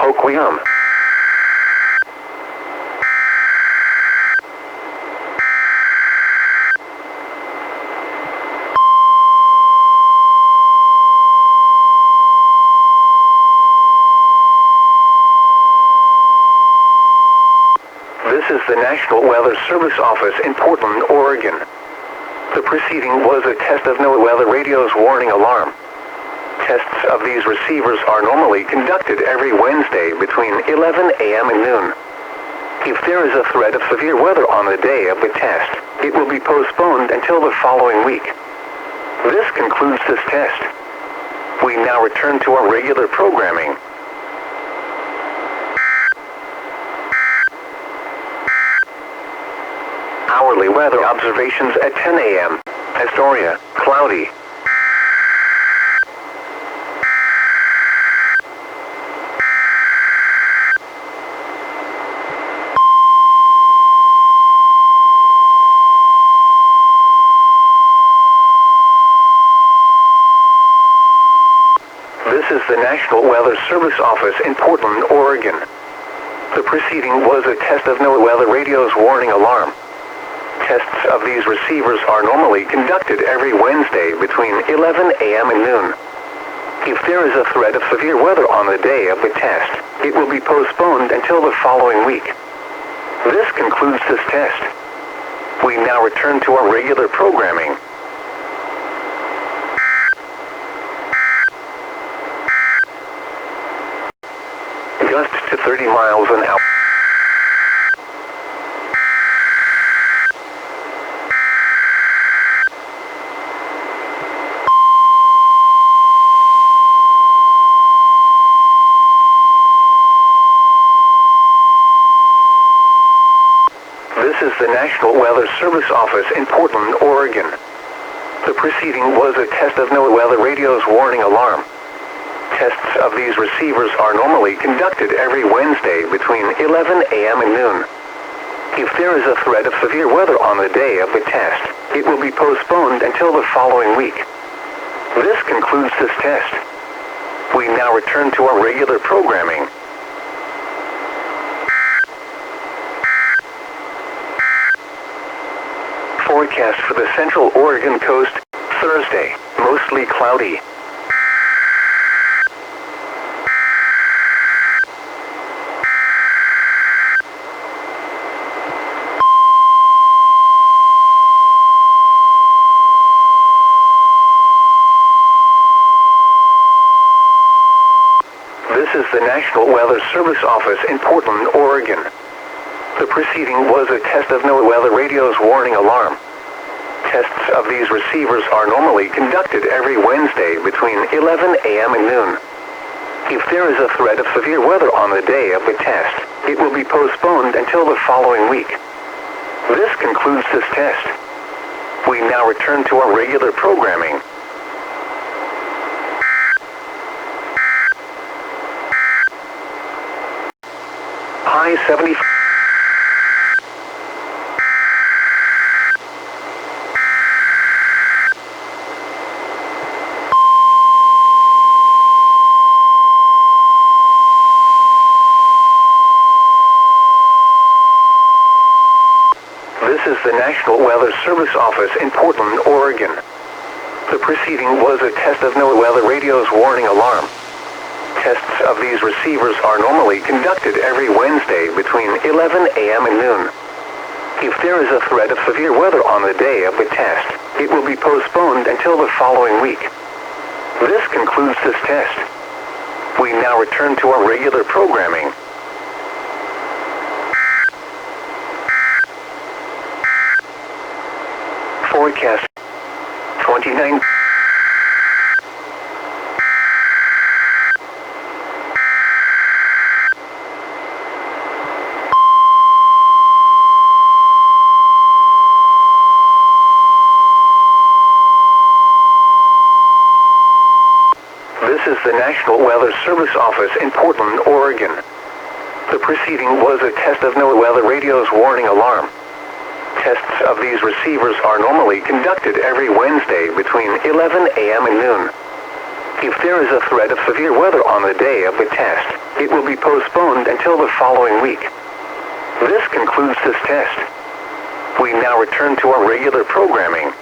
Hoquiam. This is the National Weather Service Office in Portland, Oregon. The proceeding was a test of NOAA Weather Radio's warning alarm. Tests of these receivers are normally conducted every Wednesday between 11 a.m. and noon. If there is a threat of severe weather on the day of the test, it will be postponed until the following week. This concludes this test. We now return to our regular programming. Hourly weather observations at 10 a.m. Astoria, cloudy. This is the National Weather Service Office in Portland, Oregon. The proceeding was a test of NOAA Weather Radio's warning alarm. Tests of these receivers are normally conducted every Wednesday between 11 a.m. and noon. If there is a threat of severe weather on the day of the test, it will be postponed until the following week. This concludes this test. We now return to our regular programming. Gusts to 30 miles an hour. This is the National Weather Service Office in Portland, Oregon. The proceeding was a test of NOAA Weather Radio's warning alarm. Tests of these receivers are normally conducted every Wednesday between 11 a.m. and noon. If there is a threat of severe weather on the day of the test, it will be postponed until the following week. This concludes this test. We now return to our regular programming. Forecast for the Central Oregon coast, Thursday, mostly cloudy. This is the National Weather Service Office in Portland, Oregon. The proceeding was a test of NOAA Weather Radio's warning alarm. Tests of these receivers are normally conducted every Wednesday between 11 a.m. and noon. If there is a threat of severe weather on the day of the test, it will be postponed until the following week. This concludes this test. We now return to our regular programming. High 75. This is the National Weather Service Office in Portland, Oregon. The proceeding was a test of NOAA Weather Radio's warning alarm. Tests of these receivers are normally conducted every Wednesday between 11 a.m. and noon. If there is a threat of severe weather on the day of the test, it will be postponed until the following week. This concludes this test. We now return to our regular programming. Forecast 29. This is the National Weather Service Office in Portland, Oregon. The proceeding was a test of NOAA Weather Radio's warning alarm. Tests of these receivers are normally conducted every Wednesday between 11 a.m. and noon. If there is a threat of severe weather on the day of the test, It will be postponed until the following week. This concludes this test. We now return to our regular programming.